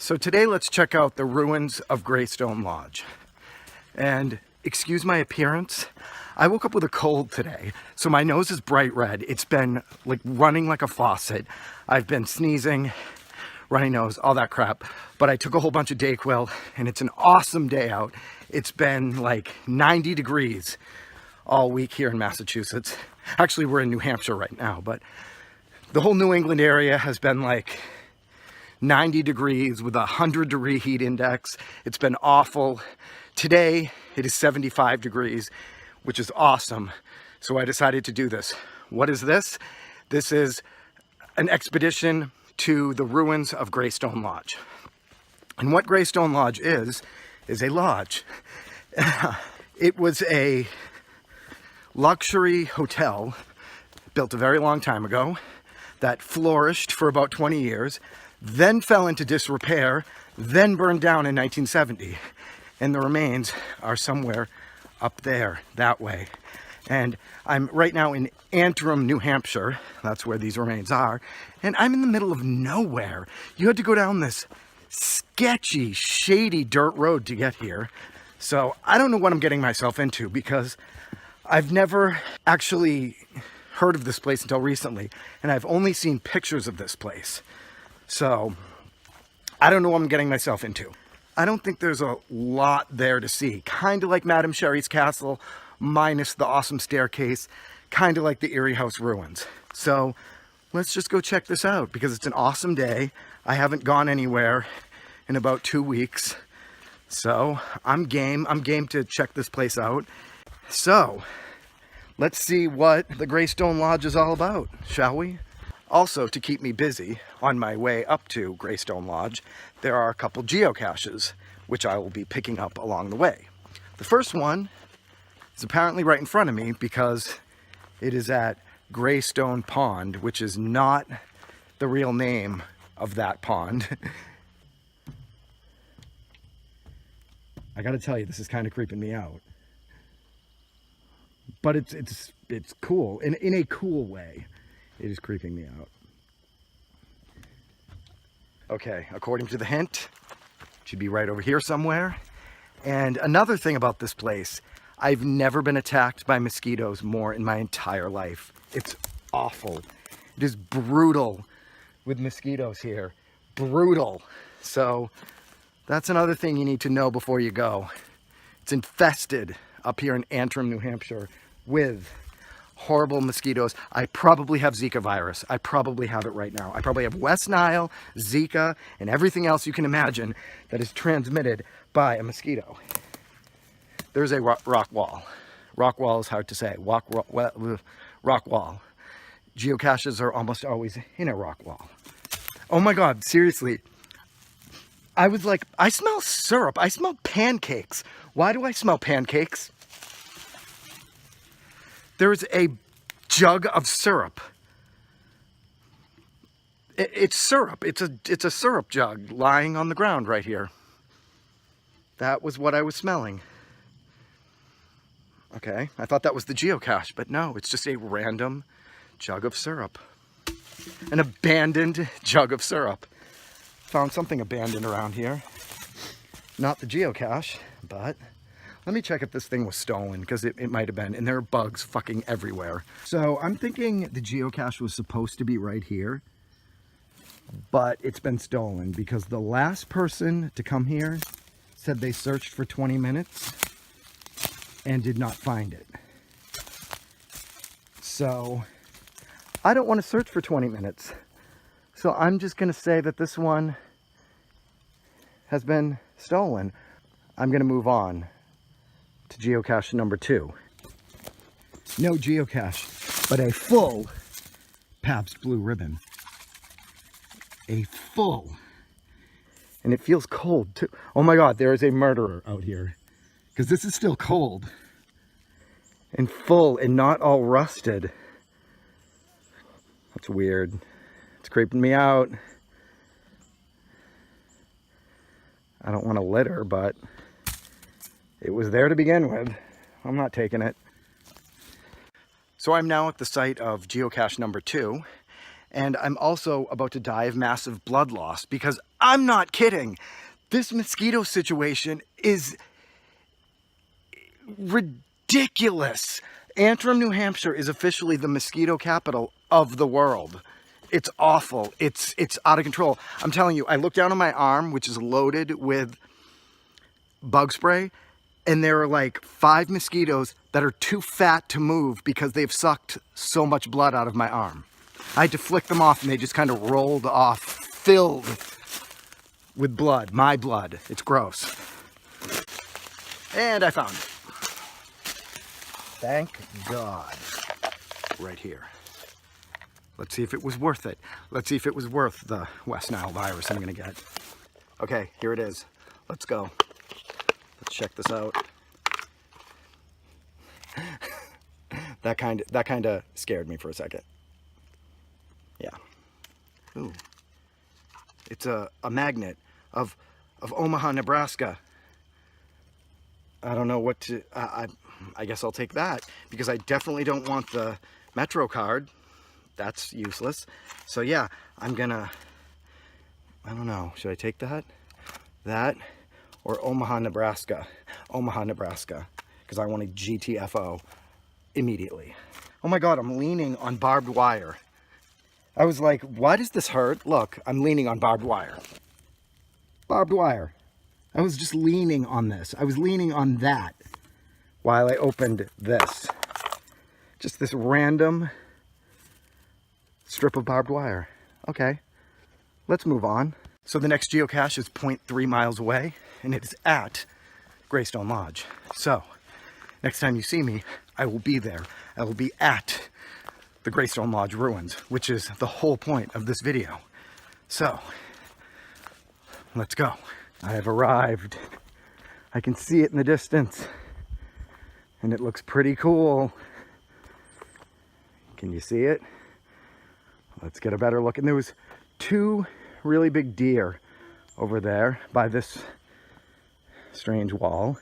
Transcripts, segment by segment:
So today let's check out the ruins of Greystone Lodge. And excuse my appearance, I woke up with a cold today, so my nose is bright red. It's been like running like a faucet. I've been sneezing, runny nose, all that crap. But I took a whole bunch of Dayquil and it's an awesome day out. It's been like 90 degrees all week here in Massachusetts. Actually, we're in New Hampshire right now, but the whole New England area has been like 90 degrees with a 100-degree heat index. It's been awful. Today, it is 75 degrees, which is awesome. So I decided to do this. What is this? This is an expedition to the ruins of Greystone Lodge. And what Greystone Lodge is a lodge. It was a luxury hotel built a very long time ago that flourished for about 20 years, then fell into disrepair, then burned down in 1970. And the remains are somewhere up there, that way. And I'm right now in Antrim, New Hampshire. That's where these remains are. And I'm in the middle of nowhere. You had to go down this sketchy, shady dirt road to get here. So I don't know what I'm getting myself into because I've never actually heard of this place until recently. And I've only seen pictures of this place. So I don't know what I'm getting myself into. I don't think there's a lot there to see. Kind of like Madame Sherry's castle, minus the awesome staircase. Kind of like the Erie House ruins. So let's just go check this out because it's an awesome day. I haven't gone anywhere in about 2 weeks. So I'm game. I'm game to check this place out. So let's see what the Greystone Lodge is all about, shall we? Also, to keep me busy on my way up to Greystone Lodge, there are a couple geocaches, which I will be picking up along the way. The first one is apparently right in front of me because it is at Greystone Pond, which is not the real name of that pond. I gotta tell you, this is kind of creeping me out. But it's cool, in a cool way. It is creeping me out. Okay, according to the hint, it should be right over here somewhere. And another thing about this place, I've never been attacked by mosquitoes more in my entire life. It's awful. It is brutal with mosquitoes here. Brutal. So that's another thing you need to know before you go. It's infested up here in Antrim, New Hampshire with horrible mosquitoes. I probably have Zika virus. I probably have it right now. I probably have West Nile, Zika, and everything else you can imagine that is transmitted by a mosquito. There's a rock wall. Rock wall is hard to say. Rock wall. Geocaches are almost always in a rock wall. Oh my God, seriously. I was like, I smell syrup. I smell pancakes. Why do I smell pancakes? There's a jug of syrup. It's syrup. It's a syrup jug lying on the ground right here. That was what I was smelling. Okay, I thought that was the geocache, but no, it's just a random jug of syrup. An abandoned jug of syrup. Found something abandoned around here. Not the geocache, but let me check if this thing was stolen, because it might have been, and there are bugs fucking everywhere. So I'm thinking the geocache was supposed to be right here, but it's been stolen because the last person to come here said they searched for 20 minutes and did not find it. So I don't want to search for 20 minutes. So I'm just going to say that this one has been stolen. I'm going to move on to geocache number 2. No geocache, but a full Pabst Blue Ribbon. A full. And it feels cold too. Oh my God, there is a murderer out here. Because this is still cold. And full and not all rusted. That's weird. It's creeping me out. I don't want to litter, but it was there to begin with. I'm not taking it. So I'm now at the site of geocache number 2, And I'm also about to die of massive blood loss because I'm not kidding. This mosquito situation is ridiculous. Antrim, New Hampshire is officially the mosquito capital of the world. It's awful. It's out of control. I'm telling you, I look down on my arm, which is loaded with bug spray, and there are like 5 mosquitoes that are too fat to move because they've sucked so much blood out of my arm. I had to flick them off and they just kind of rolled off, filled with blood, my blood. It's gross. And I found it. Thank God. Right here. Let's see if it was worth it. Let's see if it was worth the West Nile virus I'm gonna get. Okay, here it is. Let's go. Let's check this out. That kind of scared me for a second. Yeah. Ooh. It's a magnet of Omaha, Nebraska. I don't know what to, I guess I'll take that because I definitely don't want the Metro card. That's useless. So yeah, I'm gonna, I don't know, should I take that? That or Omaha, Nebraska? Omaha, Nebraska, because I want a GTFO immediately. Oh my God, I'm leaning on barbed wire. I was like, why does this hurt? Look, I'm leaning on barbed wire. Barbed wire. I was just leaning on this. I was leaning on that while I opened this. Just this random strip of barbed wire. Okay, let's move on. So the next geocache is 0.3 miles away, and it is at Greystone Lodge. So next time you see me, I will be there. I will be at the Greystone Lodge ruins, which is the whole point of this video. So let's go. I have arrived. I can see it in the distance, and it looks pretty cool. Can you see it? Let's get a better look. And there was 2 really big deer over there by this strange wall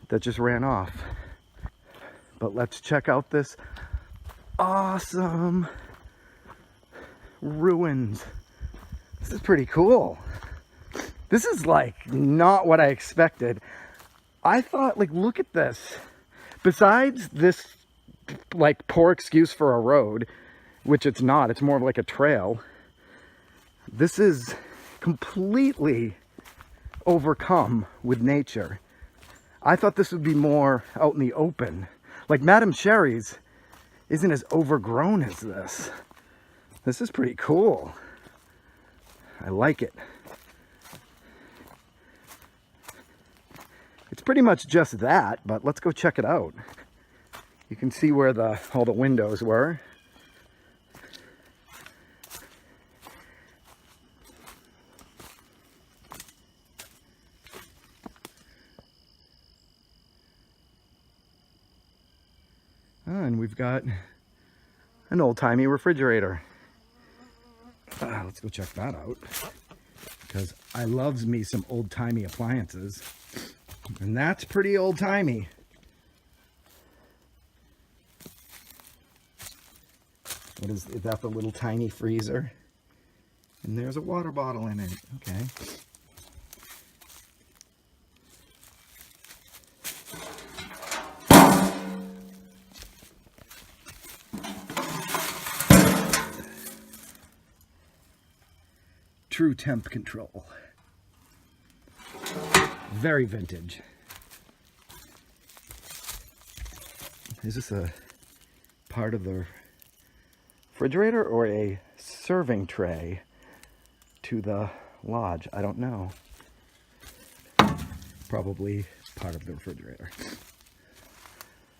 that just ran off. But let's check out this awesome ruins. This is pretty cool. This is like not what I expected. I thought, like, look at this. Besides this like poor excuse for a road, which it's not, it's more of like a trail, this is completely overcome with nature. I thought this would be more out in the open. Like Madame Sherry's isn't as overgrown as this. This is pretty cool. I like it. It's pretty much just that, but let's go check it out. You can see where all the windows were. And we've got an old-timey refrigerator. Let's go check that out, because I loves me some old-timey appliances, and that's pretty old-timey. Is that the little tiny freezer? And there's a water bottle in it. Okay. True temp control. Very vintage. Is this a part of the refrigerator or a serving tray to the lodge? I don't know. Probably part of the refrigerator.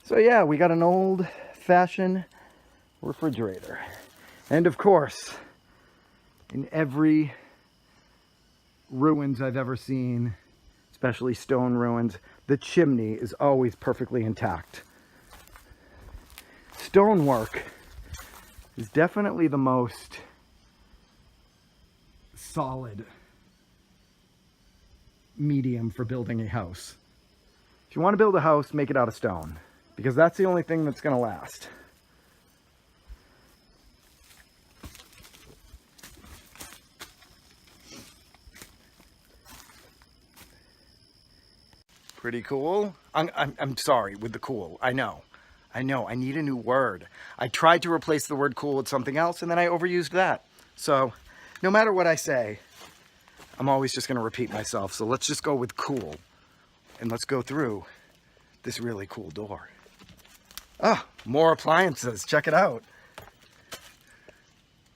So yeah, we got an old-fashioned refrigerator. And of course, in every ruins I've ever seen, especially stone ruins, the chimney is always perfectly intact. Stonework is definitely the most solid medium for building a house. If you want to build a house, make it out of stone, because that's the only thing that's going to last. Pretty cool. I'm sorry with the cool. I know. I need a new word. I tried to replace the word cool with something else and then I overused that. So no matter what I say, I'm always just going to repeat myself. So let's just go with cool. And let's go through this really cool door. Ah, more appliances. Check it out.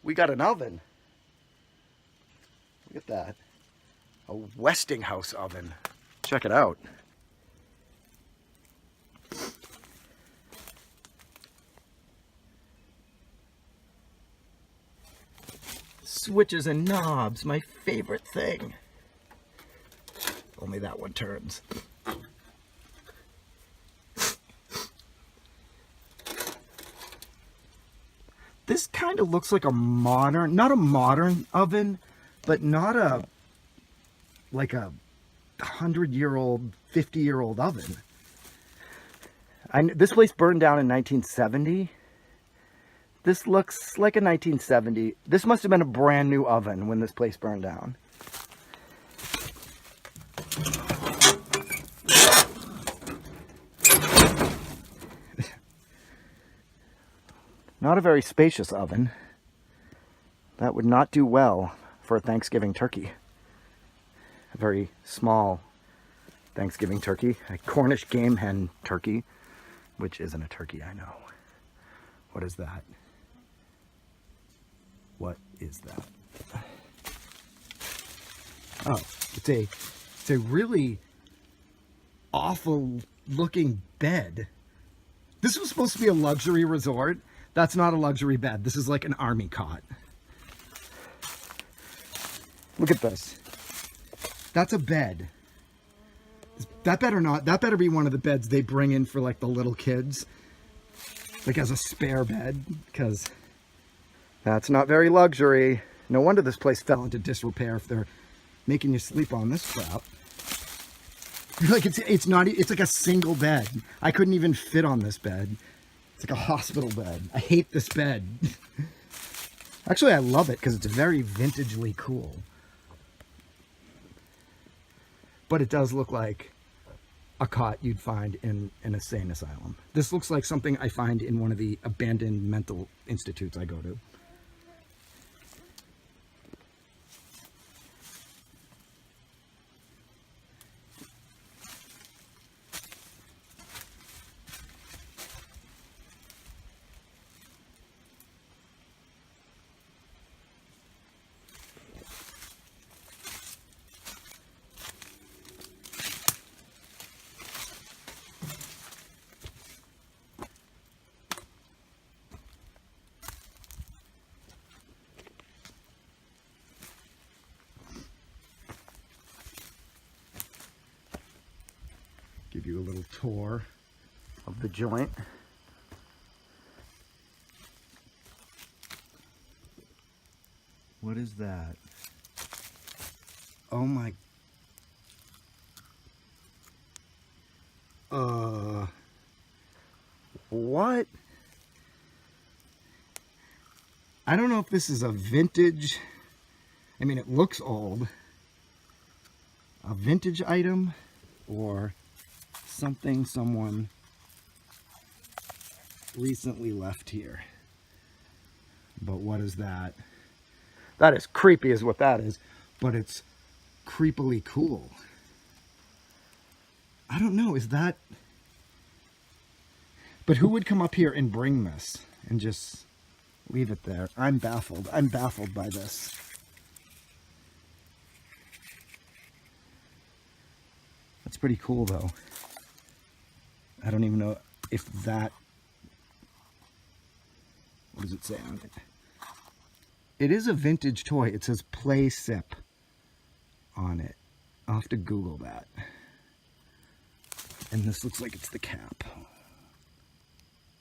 We got an oven. Look at that. A Westinghouse oven. Check it out. Switches and knobs, my favorite thing. Only that one turns. This kind of looks like a modern, not a modern oven, but not a, like a 100-year-old, 50-year-old oven. This place burned down in 1970. This looks like a 1970. This must have been a brand new oven when this place burned down. Not a very spacious oven. That would not do well for a Thanksgiving turkey. A very small Thanksgiving turkey. A Cornish game hen turkey, which isn't a turkey, I know. What is that? What is that? Oh, it's a really awful looking bed. This was supposed to be a luxury resort. That's not a luxury bed. This is like an army cot. Look at this. That's a bed. That better be one of the beds they bring in for like the little kids. Like as a spare bed, because that's not very luxury. No wonder this place fell into disrepair if they're making you sleep on this crap. Like it's like a single bed. I couldn't even fit on this bed. It's like a hospital bed. I hate this bed. Actually, I love it because it's very vintagely cool. But it does look like a cot you'd find in an insane asylum. This looks like something I find in one of the abandoned mental institutes I go to. Give you a little tour of the joint. What is that? Oh my. What? I don't know if this is a vintage, I mean, it looks old, a vintage item or something someone recently left here. But what is that? That is creepy is what that is, but it's creepily cool. I don't know, is that... But who would come up here and bring this and just leave it there? I'm baffled. I'm baffled by this. That's pretty cool though. I don't even know if that... What does it say on it? It is a vintage toy. It says Play Sip on it. I'll have to Google that. And this looks like it's the cap.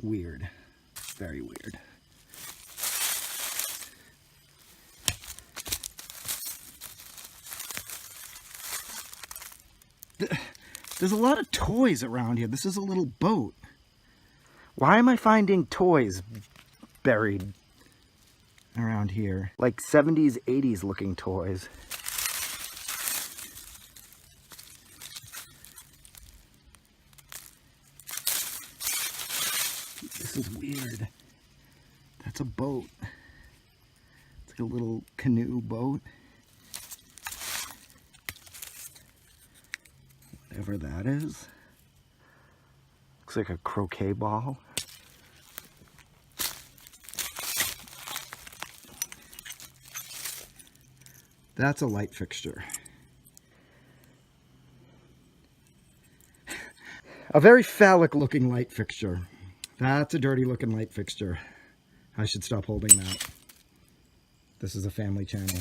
Weird. Very weird. There's a lot of toys around here. This is a little boat. Why am I finding toys buried around here? Like 70s, 80s looking toys. is weird. That's a boat. It's like a little canoe boat. Whatever that is. Looks like a croquet ball. That's a light fixture. A very phallic looking light fixture. That's a dirty looking light fixture. I should stop holding that. This is a family channel.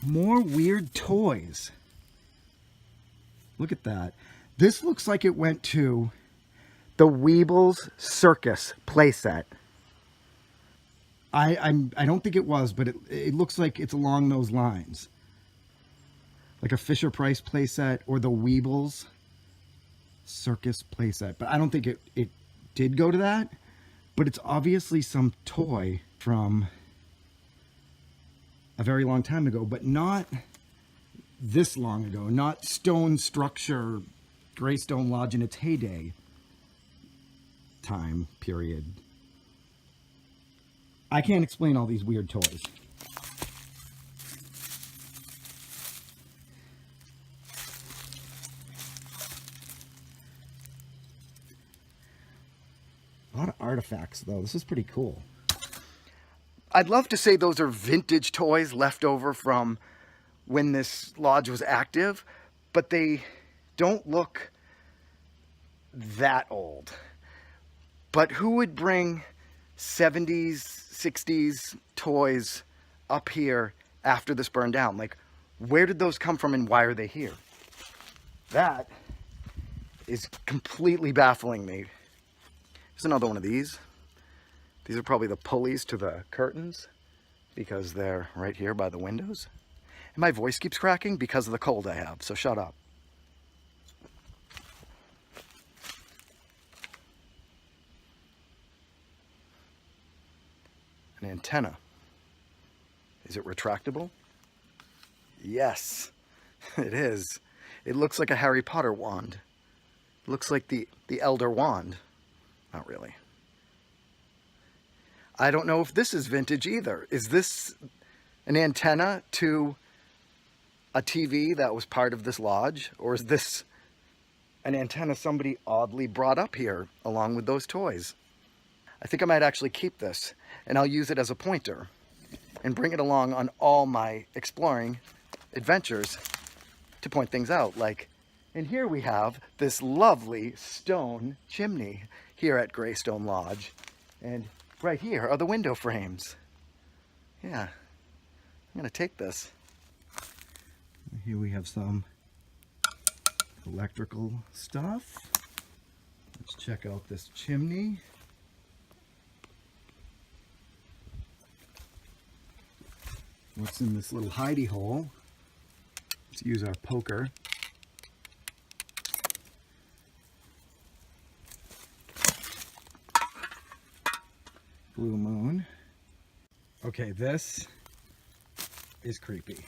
More weird toys. Look at that. This looks like it went to the Weebles Circus playset. I don't think it was, but it looks like it's along those lines. Like a Fisher-Price playset or the Weebles Circus playset. But I don't think it did go to that. But it's obviously some toy from a very long time ago, but not this long ago. Not stone structure, Greystone Lodge in its heyday time period. I can't explain all these weird toys. A lot of artifacts, though. This is pretty cool. I'd love to say those are vintage toys left over from when this lodge was active, but they don't look that old. But who would bring 70s, 60s toys up here after this burned down? Like, where did those come from and why are they here? That is completely baffling me. Here's another one of these. These are probably the pulleys to the curtains because they're right here by the windows. And my voice keeps cracking because of the cold I have, so shut up. An antenna. Is it retractable? Yes, it is. It looks like a Harry Potter wand. It looks like the Elder Wand. Not really. I don't know if this is vintage either. Is this an antenna to a TV that was part of this lodge? Or is this an antenna somebody oddly brought up here along with those toys? I think I might actually keep this and I'll use it as a pointer and bring it along on all my exploring adventures to point things out. Like, and here we have this lovely stone chimney here at Greystone Lodge. And right here are the window frames. Yeah, I'm gonna take this. Here we have some electrical stuff. Let's check out this chimney. What's in this little hidey hole? Let's use our poker. Blue moon. Okay, this is creepy.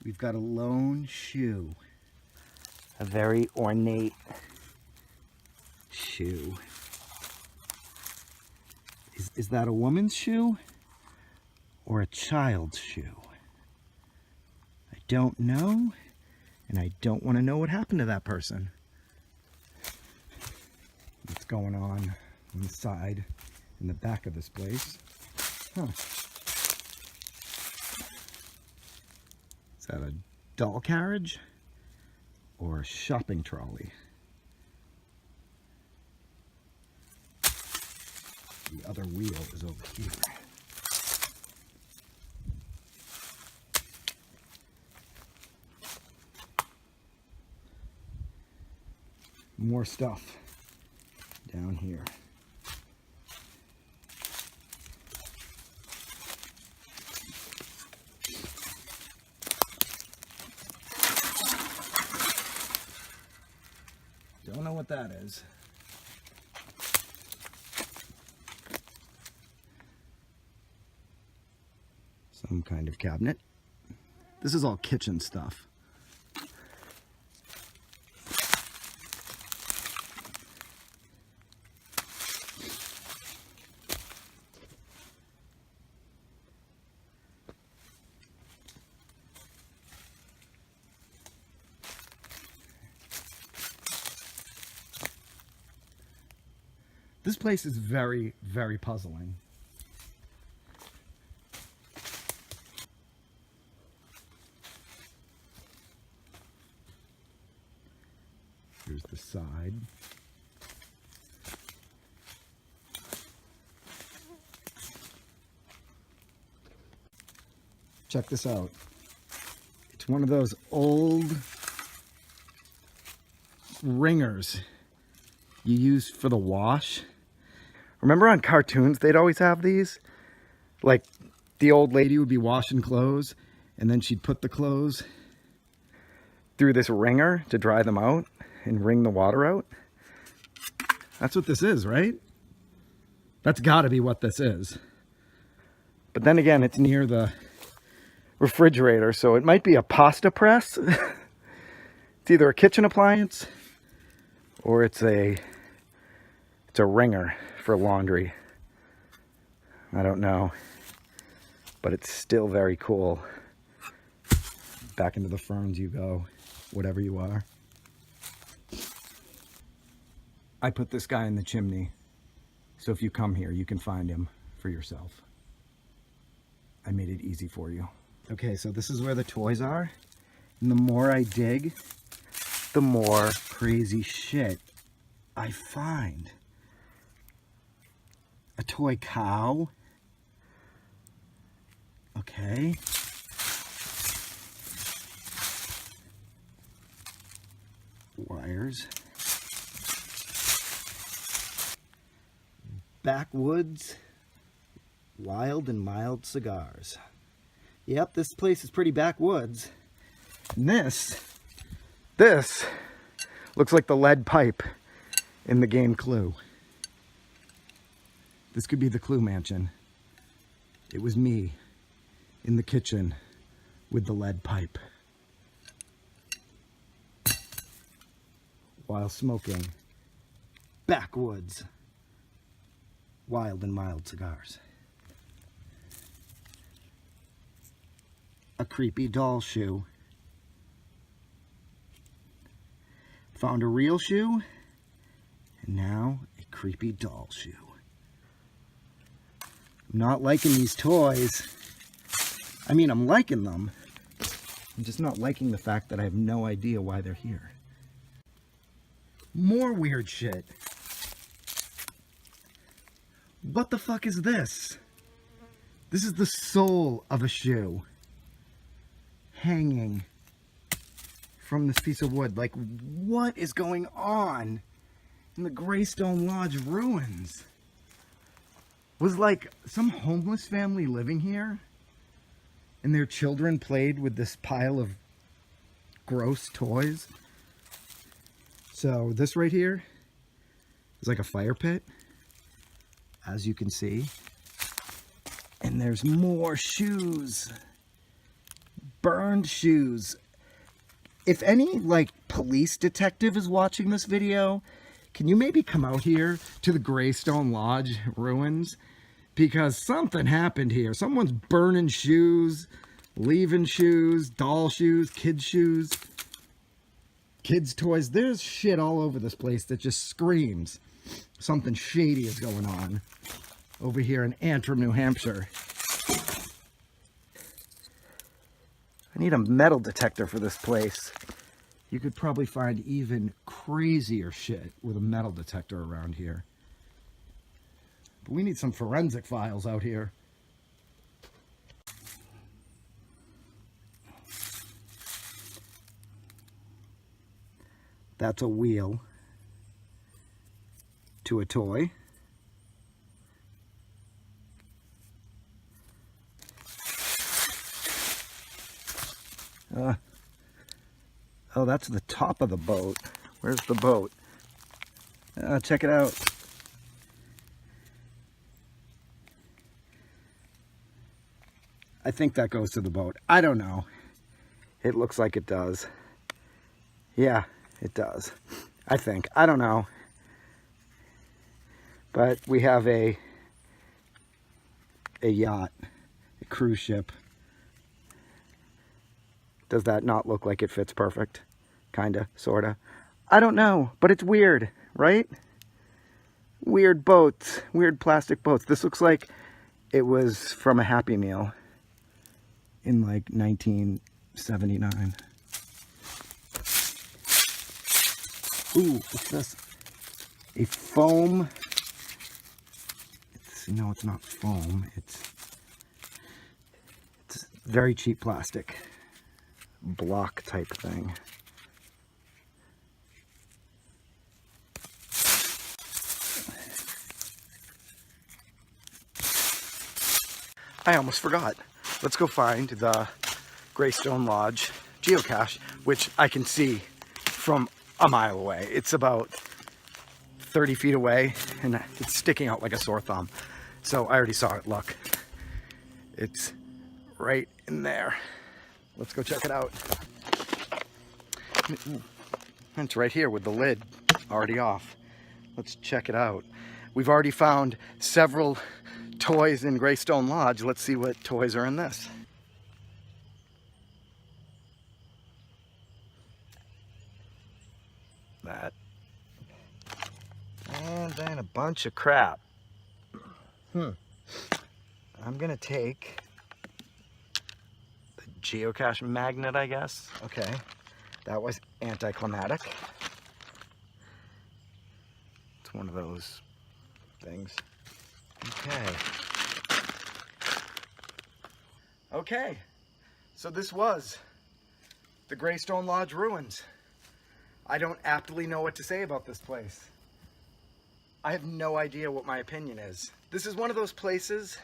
We've got a lone shoe. A very ornate shoe. Is that a woman's shoe or a child's shoe? I don't know, and I don't want to know what happened to that person. What's going on the side, in the back of this place? Huh. Is that a doll carriage or a shopping trolley? The other wheel is over here. More stuff down here. Don't know what that is. Some kind of cabinet. This is all kitchen stuff. This place is very, very puzzling. Here's the side. Check this out. It's one of those old ringers you use for the wash. Remember on cartoons they'd always have these? Like the old lady would be washing clothes and then she'd put the clothes through this wringer to dry them out and wring the water out. That's what this is, right? That's gotta be what this is. But then again, it's near the refrigerator, so it might be a pasta press. It's either a kitchen appliance or it's a wringer for laundry. I don't know, but it's still very cool. Back into the ferns you go, whatever you are. I put this guy in the chimney, so if you come here, you can find him for yourself. I made it easy for you. Okay, so this is where the toys are. And the more I dig, the more crazy shit I find. A toy cow. Okay. Wires. Backwoods Wild and Mild Cigars. Yep, this place is pretty backwoods. And this looks like the lead pipe in the game Clue. This could be the Clue mansion. It was me in the kitchen with the lead pipe while smoking Backwoods Wild and Mild Cigars. A creepy doll shoe. Found a real shoe, and now a creepy doll shoe. I'm not liking these toys. I mean, I'm liking them. I'm just not liking the fact that I have no idea why they're here. More weird shit. What the fuck is this? This is the sole of a shoe hanging from this piece of wood. Like, what is going on in the Greystone Lodge ruins? Was like some homeless family living here and their children played with this pile of gross toys. So this right here is like a fire pit, as you can see. And there's more shoes. Burned shoes. If any like police detective is watching this video, can you maybe come out here to the Greystone Lodge ruins? Because something happened here. Someone's burning shoes, leaving shoes, doll shoes, kids toys. There's shit all over this place that just screams something shady is going on over here in Antrim, New Hampshire. I need a metal detector for this place. You could probably find even crazier shit with a metal detector around here. But we need some forensic files out here. That's a wheel to a toy. Oh, that's the top of the boat. Where's the boat? Check it out. I think that goes to the boat. I don't know. It looks like it does. Yeah, it does. I think. I don't know. But we have a yacht, a cruise ship. Does that not look like it fits perfect? Kinda, sorta. I don't know, but it's weird, right? weird boats, weird plastic boats. This looks like it was from a Happy Meal in like 1979. Ooh, what's this? A foam. No, it's not foam. It's very cheap plastic. Block type thing. I almost forgot. Let's go find the Greystone Lodge geocache, which I can see from a mile away. It's about 30 feet away and it's sticking out like a sore thumb. So I already saw it, look. It's right in there. Let's go check it out. It's right here with the lid already off. Let's check it out. We've already found several toys in Greystone Lodge. Let's see what toys are in this. That. And then a bunch of crap. I'm gonna take the geocache magnet, I guess. Okay, that was anticlimactic. It's one of those things. Okay, so this was the Greystone Lodge ruins. I don't aptly know what to say about this place. I have no idea what my opinion is. This is one of those places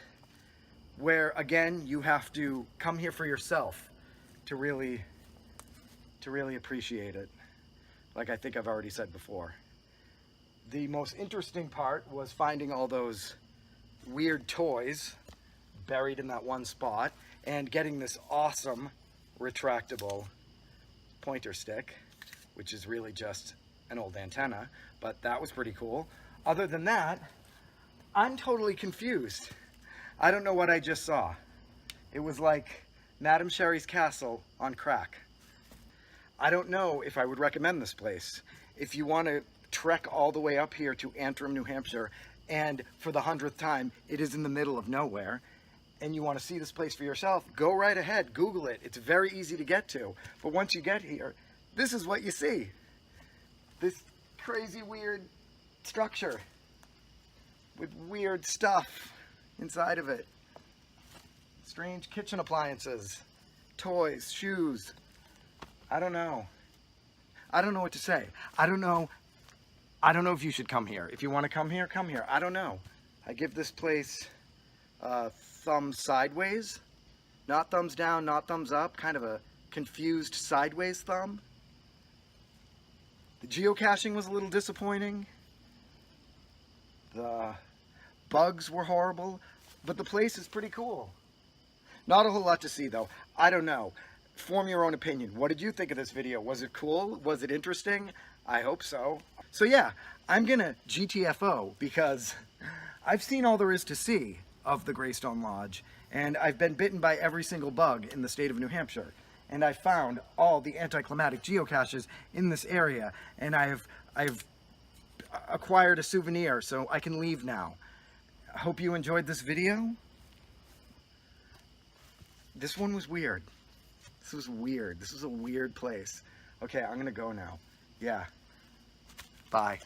where, again, you have to come here for yourself to really appreciate it. Like I think I've already said before. The most interesting part was finding all those weird toys buried in that one spot and getting this awesome retractable pointer stick, which is really just an old antenna, but that was pretty cool. Other than that, I'm totally confused. I don't know what I just saw. It was like Madame Sherry's castle on crack. I don't know if I would recommend this place. If you want to trek all the way up here to Antrim, New Hampshire, and for the 100th time, it is in the middle of nowhere, and you want to see this place for yourself, go right ahead, Google it. It's very easy to get to. But once you get here, this is what you see. This crazy, weird structure with weird stuff inside of it. Strange kitchen appliances, toys, shoes. I don't know. I don't know what to say. I don't know if you should come here. If you want to come here, come here. I don't know. I give this place thumbs sideways. Not thumbs down, not thumbs up. Kind of a confused sideways thumb. The geocaching was a little disappointing. The bugs were horrible, but the place is pretty cool. Not a whole lot to see though. I don't know. Form your own opinion. What did you think of this video? Was it cool? Was it interesting? I hope so. So yeah, I'm gonna GTFO because I've seen all there is to see of the Greystone Lodge, and I've been bitten by every single bug in the state of New Hampshire. And I found all the anticlimactic geocaches in this area, and I've acquired a souvenir, so I can leave now. I hope you enjoyed this video. This one was weird. This was weird. This was a weird place. Okay, I'm gonna go now. Yeah. Bye.